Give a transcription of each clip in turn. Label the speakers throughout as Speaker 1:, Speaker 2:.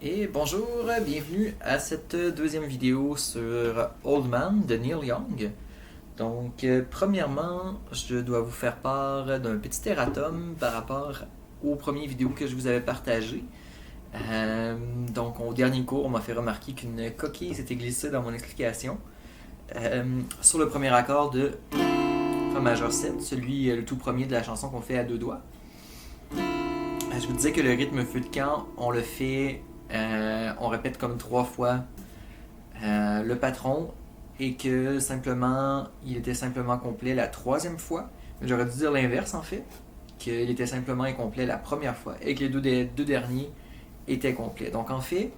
Speaker 1: Et bonjour, bienvenue à cette deuxième vidéo sur Old Man de Neil Young. Donc, premièrement, je dois vous faire part d'un petit erratum par rapport aux premières vidéos que je vous avais partagées. Donc, au dernier cours, on m'a fait remarquer qu'une coquille s'était glissée dans mon explication. Sur le premier accord de Fa majeur 7, celui le tout premier de la chanson qu'on fait à deux doigts. Je vous disais que le rythme feu de camp, on le fait, on répète comme 3 fois le patron et que simplement, il était simplement complet la troisième fois. J'aurais dû dire l'inverse en fait, qu'il était simplement incomplet la première fois et que les deux derniers étaient complets. Donc en fait,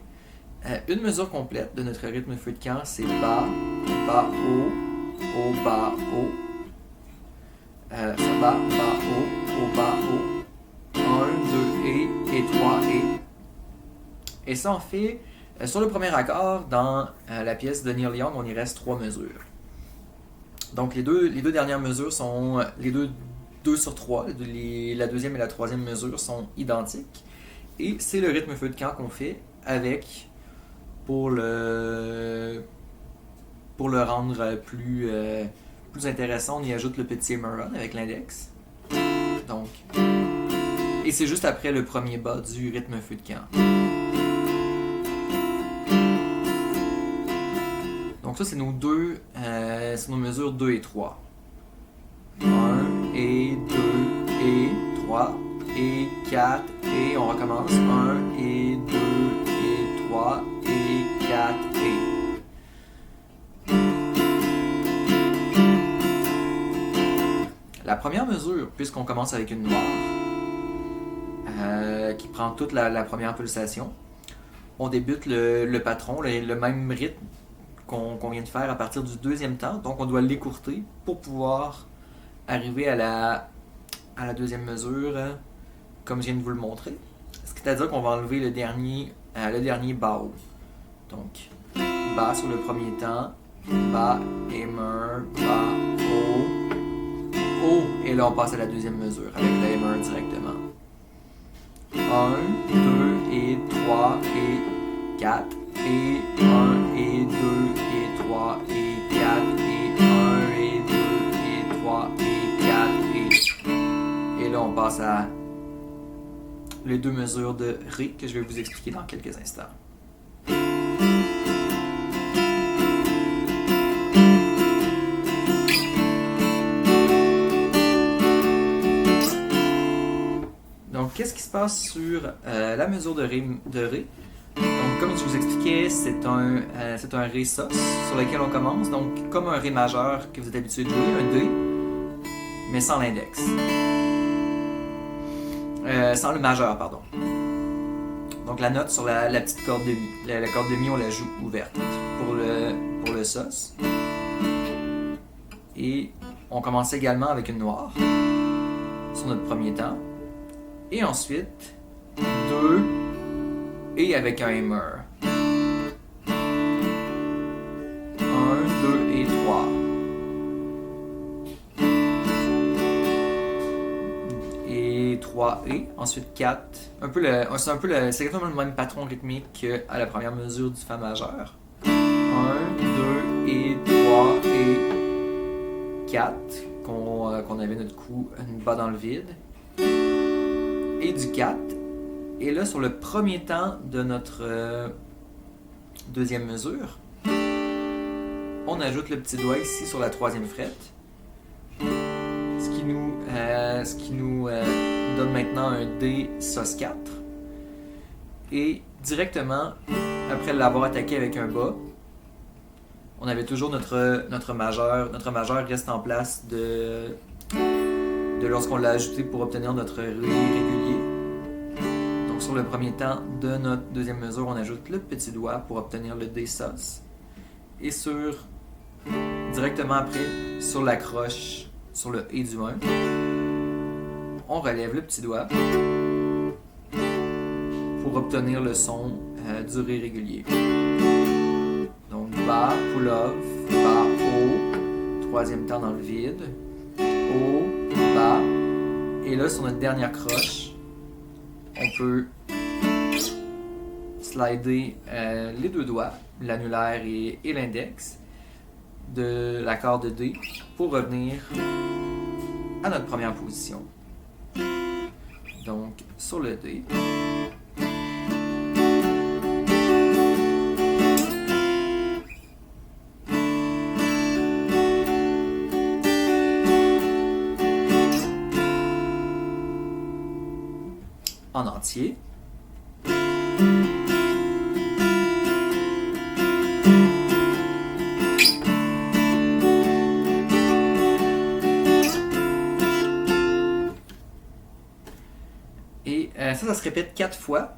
Speaker 1: une mesure complète de notre rythme feu de camp, c'est bas, bas, haut, bas, haut. Ça bas, bas, haut, bas, haut. 1, 2 et 3 et. Et ça en fait, sur le premier accord, dans la pièce de Neil Young, on y reste 3 mesures. Donc les deux dernières mesures sont, les deux sur 3, la deuxième et la troisième mesure sont identiques. Et c'est le rythme feu de camp qu'on fait avec, pour le rendre plus intéressant, on y ajoute le petit hammer-on avec l'index. Donc, et c'est juste après le premier bas du rythme feu de camp. Donc ça, c'est nos mesures 2 et 3. 1 et 2 et 3 et 4 et on recommence. 1 et 2 et 3 et 4 et. La première mesure, puisqu'on commence avec une noire, qui prend toute la première pulsation, on débute le patron, le même rythme qu'on vient de faire à partir du deuxième temps, donc on doit l'écourter pour pouvoir arriver à la deuxième mesure, comme je viens de vous le montrer. C'est-à-dire qu'on va enlever le dernier bas haut. Donc, bas sur le premier temps, bas, hammer, bas, haut, et là on passe à la deuxième mesure avec le hammer directement. 1, 2 et 3 et 4 et 1 et 2 et 3 et 4 et 1 et 2 et 3 et 4 et là on passe à les deux mesures de Ré que je vais vous expliquer dans quelques instants. Donc, qu'est-ce qui se passe sur la mesure de Ré? Donc, comme je vous expliquais, c'est un Ré sos sur lequel on commence. Donc, comme un Ré majeur que vous êtes habitué de jouer, un D, mais sans l'index. Sans le majeur, pardon. Donc, la note sur la petite corde de Mi. La corde de Mi, on la joue ouverte pour le sos. Et on commence également avec une noire sur notre premier temps. Et ensuite, 2 et avec un hammer. 1, 2 et 3. Et 3 et. Ensuite 4. C'est exactement le même patron rythmique qu'à la première mesure du Fa majeur. 1, 2 et 3 et 4. Qu'on avait notre coup bas dans le vide. Et du 4. Et là, sur le premier temps de notre deuxième mesure, on ajoute le petit doigt ici sur la troisième frette, ce qui nous donne maintenant un D sos 4. Et directement, après l'avoir attaqué avec un bas, on avait toujours notre majeur. Notre majeur reste en place de lorsqu'on l'a ajouté pour obtenir notre Ré régulier. Donc sur le premier temps de notre deuxième mesure, on ajoute le petit doigt pour obtenir le D sos. Et directement après, sur la croche, sur le Et du 1, on relève le petit doigt pour obtenir le son du Ré régulier. Donc bas, pull-off, bas, haut, troisième temps dans le vide, haut, bas, et là sur notre dernière croche, on peut slider les deux doigts, l'annulaire et l'index, de l'accord de D pour revenir à notre première position. Donc, sur le D. En entier. Et ça se répète 4 fois.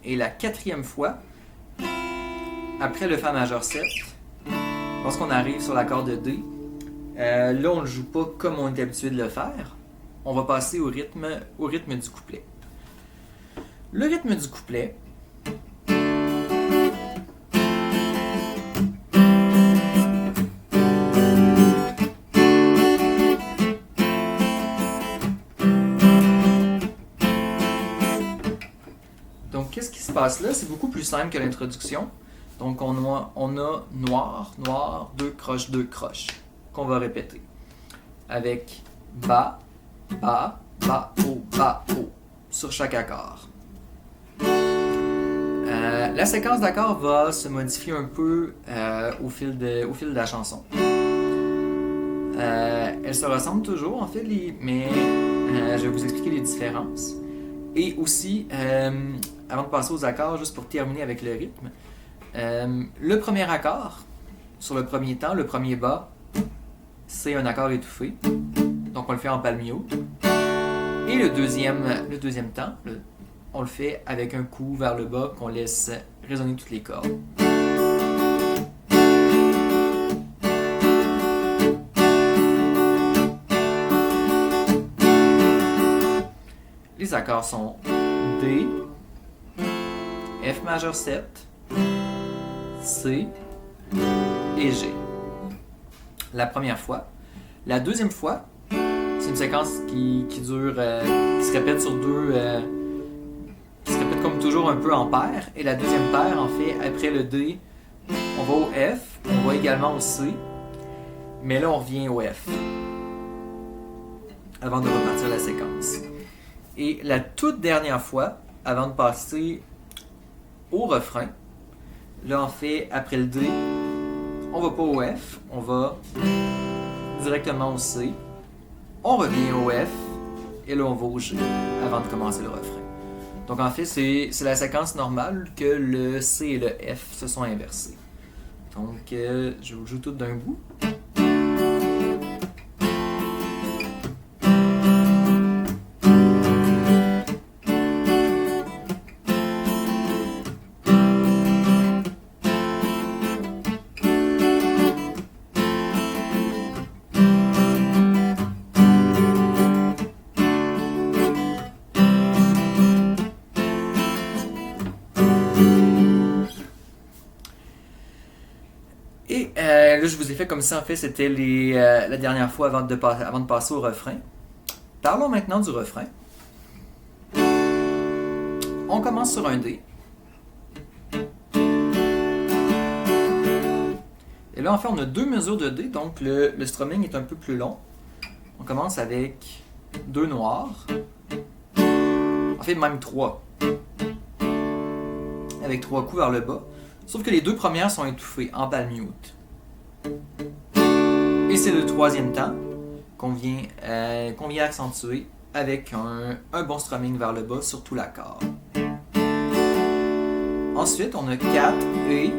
Speaker 1: Et la 4e fois, après le Fa majeur 7, lorsqu'on arrive sur l'accord de D, là on ne joue pas comme on est habitué de le faire. On va passer au rythme du couplet. Le rythme du couplet, donc qu'est-ce qui se passe là? C'est beaucoup plus simple que l'introduction. Donc on a noir, noir, 2 croches, 2 croches, qu'on va répéter. Avec bas, bas, bas, haut, sur chaque accord. La séquence d'accords va se modifier un peu au fil de la chanson. Elles se ressemblent toujours, en fait, mais je vais vous expliquer les différences. Et aussi, avant de passer aux accords, juste pour terminer avec le rythme, le premier accord, sur le premier temps, le premier bas, c'est un accord étouffé. Donc on le fait en palm mute. Et le deuxième temps, on le fait avec un coup vers le bas qu'on laisse résonner toutes les cordes. Les accords sont D, F majeur 7, C et G. La première fois. La deuxième fois, c'est une séquence qui dure, qui se répète sur deux, qui se répète comme toujours un peu en paire. Et la deuxième paire, en fait, après le D, on va au F, on va également au C, mais là on revient au F avant de repartir la séquence. Et la toute dernière fois, avant de passer au refrain, là en fait, après le D, on va pas au F, on va directement au C, on revient au F, et là on va au G avant de commencer le refrain. Donc en fait, c'est la séquence normale que le C et le F se sont inversés. Donc je vous joue tout d'un bout. Et là, je vous ai fait comme ça, en fait, c'était la dernière fois avant de passer au refrain. Parlons maintenant du refrain. On commence sur un D. Et là, en fait, on a 2 mesures de D, donc le strumming est un peu plus long. On commence avec 2 noirs. En fait, même 3. Avec 3 coups vers le bas. Sauf que les 2 premières sont étouffées en palm mute. Et c'est le 3e temps qu'on vient accentuer avec un bon strumming vers le bas sur tout l'accord. Ensuite, on a 4 et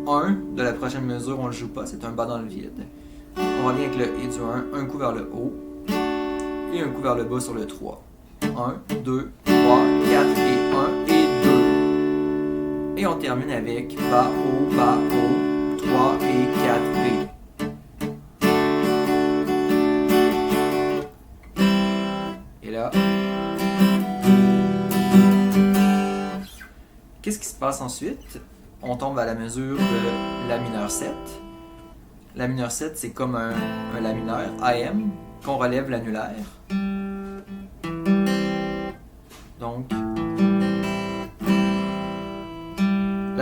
Speaker 1: 1 de la prochaine mesure, on ne le joue pas, c'est un bas dans le vide. On revient avec le et du 1 coup vers le haut et un coup vers le bas sur le 3. 1, 2, 3, 4 et 1 et 2. Et on termine avec bas, haut, 3 et 4 et. Et là, qu'est-ce qui se passe ensuite? On tombe à la mesure de La mineur 7. La mineur 7, c'est comme un La mineur, AM, qu'on relève l'annulaire. Donc,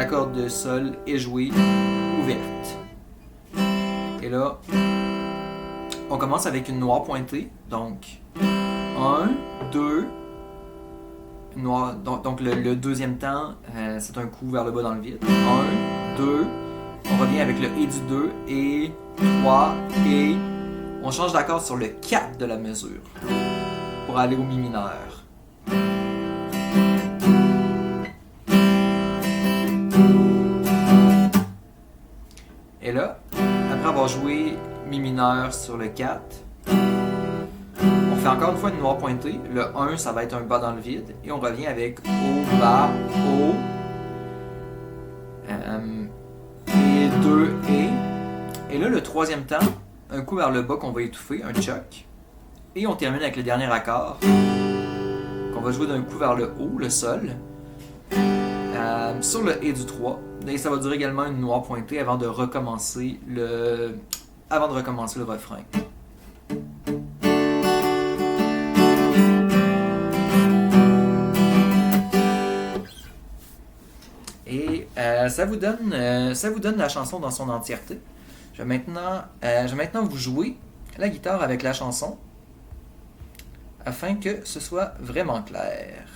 Speaker 1: la corde de sol est jouée ouverte. Et là, on commence avec une noire pointée. Donc, 1, 2, noire. Donc le deuxième temps, c'est un coup vers le bas dans le vide. 1, 2, on revient avec le et du 2, et 3, et on change d'accord sur le 4 de la mesure pour aller au mi mineur. Et là, après avoir joué mi mineur sur le 4, on fait encore une fois une noire pointée. Le 1, ça va être un bas dans le vide. Et on revient avec haut, bas, haut. Et 2, et. Et là, le troisième temps, un coup vers le bas qu'on va étouffer, un choc. Et on termine avec le dernier accord, qu'on va jouer d'un coup vers le haut, le sol. Sur le et du 3. Et ça va durer également une noire pointée avant de recommencer le refrain. Et ça vous donne la chanson dans son entièreté. Je vais maintenant vous jouer la guitare avec la chanson afin que ce soit vraiment clair.